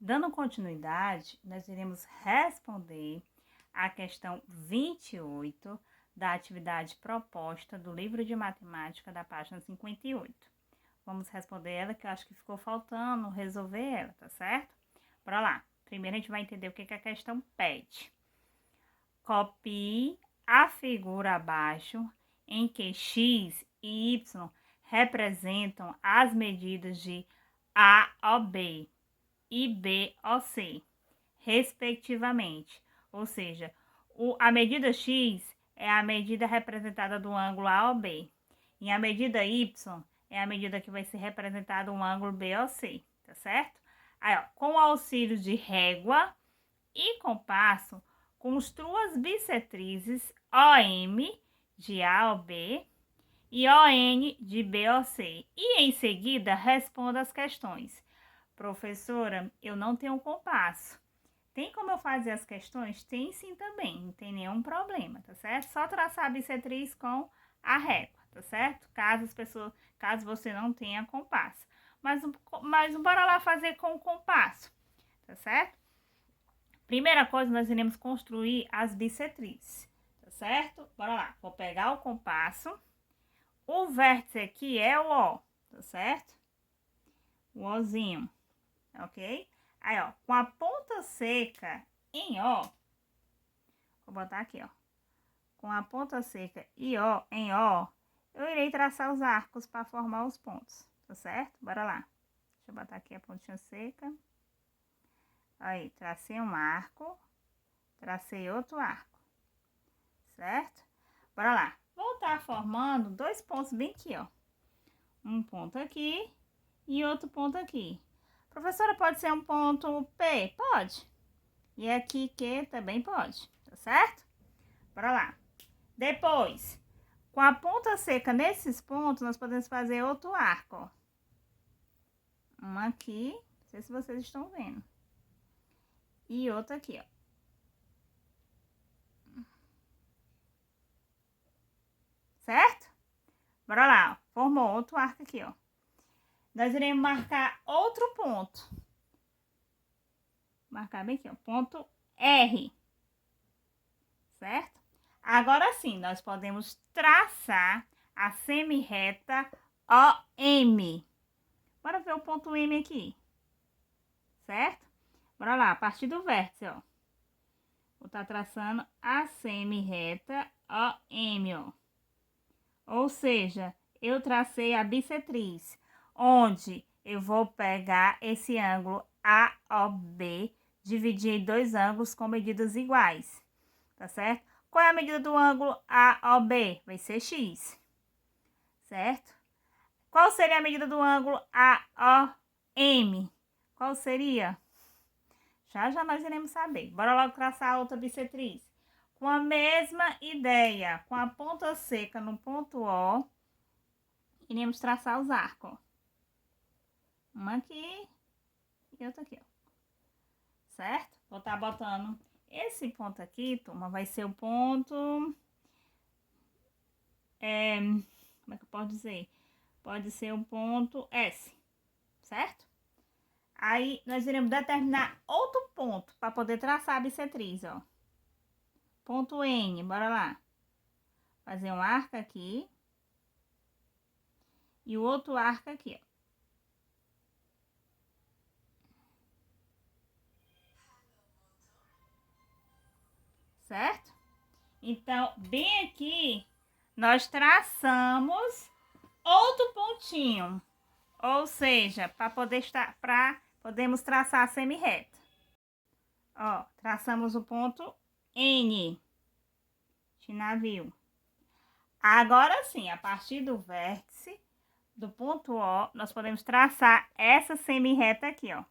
Dando continuidade, nós iremos responder a questão 28 da atividade proposta do livro de matemática da página 58. Vamos responder ela, que eu acho que ficou faltando resolver ela, tá certo? Bora lá. Primeiro a gente vai entender o que a questão pede. Copie a figura abaixo em que x e y representam as medidas de A ou B e B ou C, respectivamente. Ou seja, a medida x é a medida representada do ângulo A ou B. E a medida y é a medida que vai ser representada o ângulo B ou C, tá certo? Aí, ó, com o auxílio de régua e compasso, construa as bissetrizes OM de A ou B e ON de B ou C. E em seguida, responda as questões. Professora, eu não tenho compasso. Tem como eu fazer as questões? Tem sim também, não tem nenhum problema, tá certo? Só traçar a bissetriz com a régua, tá certo? Caso você não tenha compasso. Mas bora lá fazer com o compasso, tá certo? Primeira coisa, nós iremos construir as bissetrizes, tá certo? Bora lá, vou pegar o compasso. O vértice aqui é o O, tá certo? O Ozinho, ok? Aí, ó, com a ponta seca em O, vou botar aqui, ó. Com a ponta seca em O, eu irei traçar os arcos para formar os pontos, tá certo? Bora lá. Deixa eu botar aqui a pontinha seca. Aí, tracei um arco, tracei outro arco, certo? Bora lá. Vou estar formando dois pontos bem aqui, ó. Um ponto aqui e outro ponto aqui. Professora, pode ser um ponto P? Pode. E aqui Q também pode, tá certo? Bora lá. Depois, com a ponta seca nesses pontos, nós podemos fazer outro arco, ó. Um aqui, não sei se vocês estão vendo. E outro aqui, ó. Certo? Bora lá, ó. Formou outro arco aqui, ó. Nós iremos marcar outro ponto. Marcar bem aqui, ó. Ponto R. Certo? Agora sim, nós podemos traçar a semirreta OM. Bora ver o ponto M aqui. Certo? Bora lá, a partir do vértice, ó. Vou estar traçando a semirreta OM, ó. Ou seja, eu tracei a bissetriz, onde eu vou pegar esse ângulo AOB, dividir em dois ângulos com medidas iguais, tá certo? Qual é a medida do ângulo AOB? Vai ser x, certo? Qual seria a medida do ângulo AOM? Qual seria? Já nós iremos saber. Bora logo traçar a outra bissetriz. Com a mesma ideia, com a ponta seca no ponto O, iremos traçar os arcos, ó. Um aqui e outro aqui, ó. Certo? Vou estar botando esse ponto aqui, turma, vai ser o ponto... como é que eu posso dizer? Pode ser o ponto S, certo? Aí, nós iremos determinar outro ponto para poder traçar a bissetriz, ó. Ponto N, bora lá. Fazer um arco aqui. E o outro arco aqui, ó. Certo? Então, bem aqui, nós traçamos outro pontinho. Ou seja, podemos traçar a semirreta. Ó, traçamos o ponto N de navio. Agora sim, a partir do vértice do ponto O, nós podemos traçar essa semirreta aqui, ó.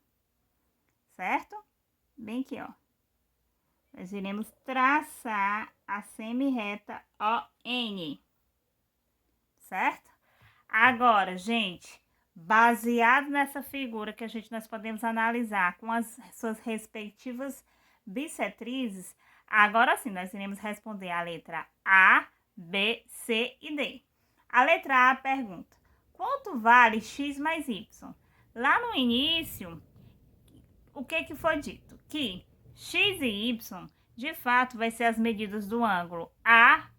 Certo? Bem aqui, ó. Nós iremos traçar a semirreta ON. Certo? Agora, gente, baseado nessa figura que nós podemos analisar com as suas respectivas bissetrizes, agora sim, nós iremos responder a letra A, B, C e D. A letra A pergunta: quanto vale x mais y? Lá no início, o que foi dito? Que x e y, de fato, vai ser as medidas do ângulo AOB,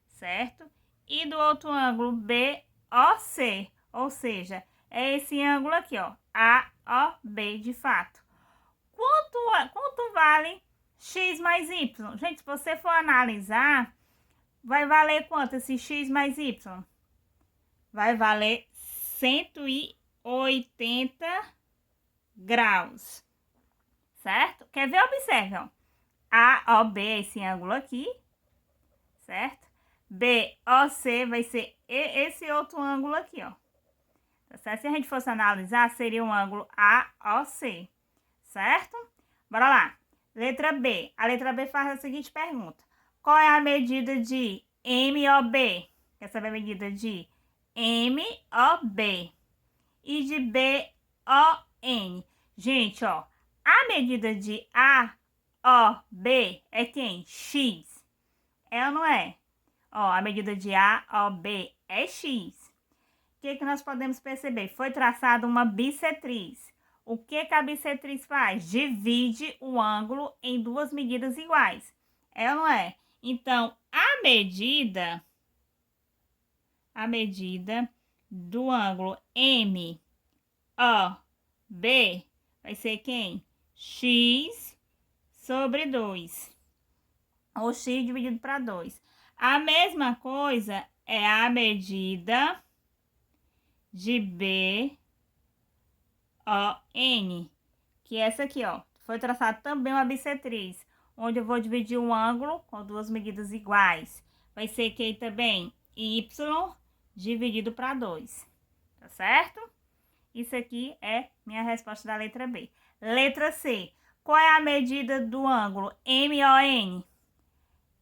certo? E do outro ângulo BOC, ou seja, é esse ângulo aqui, ó, AOB, de fato. Quanto vale x mais y? Gente, se você for analisar, vai valer quanto esse x mais y? Vai valer 180 graus, certo? Quer ver? Observe, ó. AOB é esse ângulo aqui, certo? BOC vai ser esse outro ângulo aqui, ó. Tá certo? Se a gente fosse analisar, seria um ângulo AOC, certo? Bora lá. Letra B. A letra B faz a seguinte pergunta. Qual é a medida de MOB? Quer saber a medida de MOB e de BON? Gente, ó, a medida de AOB é quem? X. É ou não é? Ó, a medida de AOB é X. O que nós podemos perceber? Foi traçada uma bissetriz. O que a bissetriz faz? Divide o ângulo em duas medidas iguais. É ou não é? Então, a medida do ângulo MOB vai ser quem? X sobre 2. Ou x dividido para 2. A mesma coisa é a medida de BON, que é essa aqui, ó. Foi traçado também uma bissetriz, onde eu vou dividir um ângulo com duas medidas iguais. Vai ser que também y dividido para 2, tá certo? Isso aqui é minha resposta da letra B. Letra C. Qual é a medida do ângulo MON?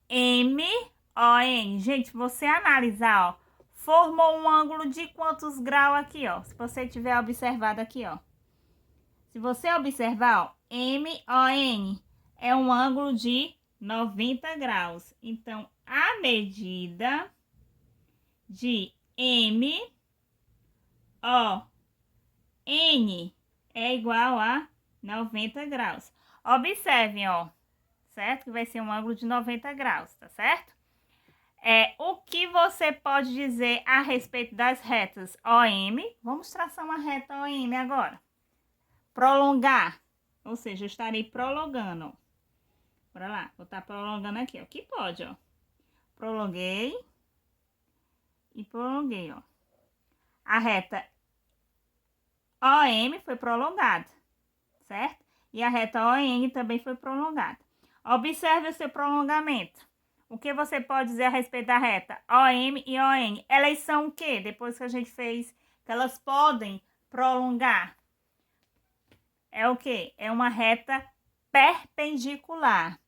MON. Gente, se você analisar, ó, formou um ângulo de quantos graus aqui, ó? Se você tiver observado aqui, ó. Se você observar, ó, MON é um ângulo de 90 graus. Então, a medida de MON é igual a 90 graus. Observem, ó, certo? Que vai ser um ângulo de 90 graus, tá certo? O que você pode dizer a respeito das retas OM? Vamos traçar uma reta OM agora. Prolongar, ou seja, eu estarei prolongando, ó. Bora lá, vou estar prolongando aqui, ó. Que pode, ó. Prolonguei e prolonguei, ó. A reta OM foi prolongada, certo? E a reta ON também foi prolongada. Observe o seu prolongamento. O que você pode dizer a respeito da reta OM e ON? Elas são o quê? Depois que a gente fez, que elas podem prolongar. É o quê? É uma reta perpendicular,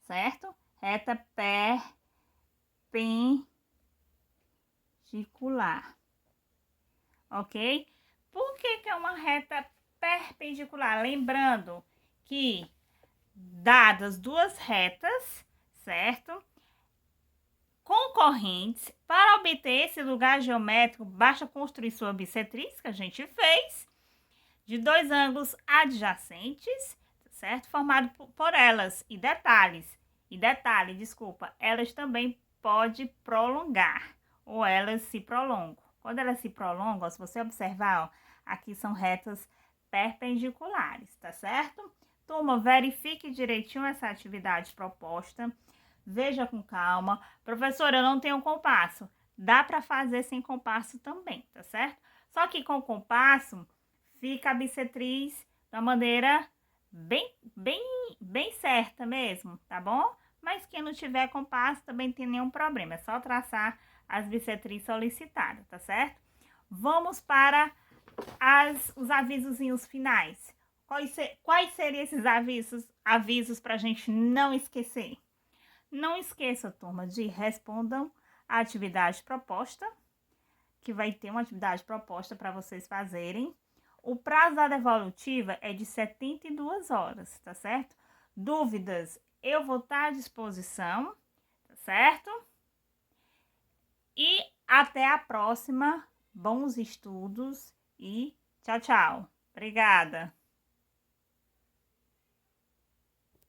certo? Reta perpendicular, ok? Por que é uma reta perpendicular? Lembrando que, dadas duas retas, certo? Concorrentes, para obter esse lugar geométrico, basta construir sua bissetriz, que a gente fez, de dois ângulos adjacentes, certo? Formado por elas. E detalhe, desculpa, elas também podem prolongar, ou elas se prolongam. Quando elas se prolongam, se você observar, ó, aqui são retas perpendiculares, tá certo? Turma, verifique direitinho essa atividade proposta. Veja com calma. Professora, eu não tenho compasso. Dá para fazer sem compasso também, tá certo? Só que com compasso, fica a bissetriz da maneira bem certa mesmo, tá bom? Mas quem não tiver compasso também não tem nenhum problema. É só traçar as bissetrizes solicitadas, tá certo? Vamos para os avisozinhos finais. Quais seriam esses avisos para a gente não esquecer? Não esqueça, turma, de respondam a atividade proposta, que vai ter uma atividade proposta para vocês fazerem. O prazo da devolutiva é de 72 horas, tá certo? Dúvidas, eu vou estar à disposição, tá certo? E até a próxima. Bons estudos e tchau, tchau! Obrigada!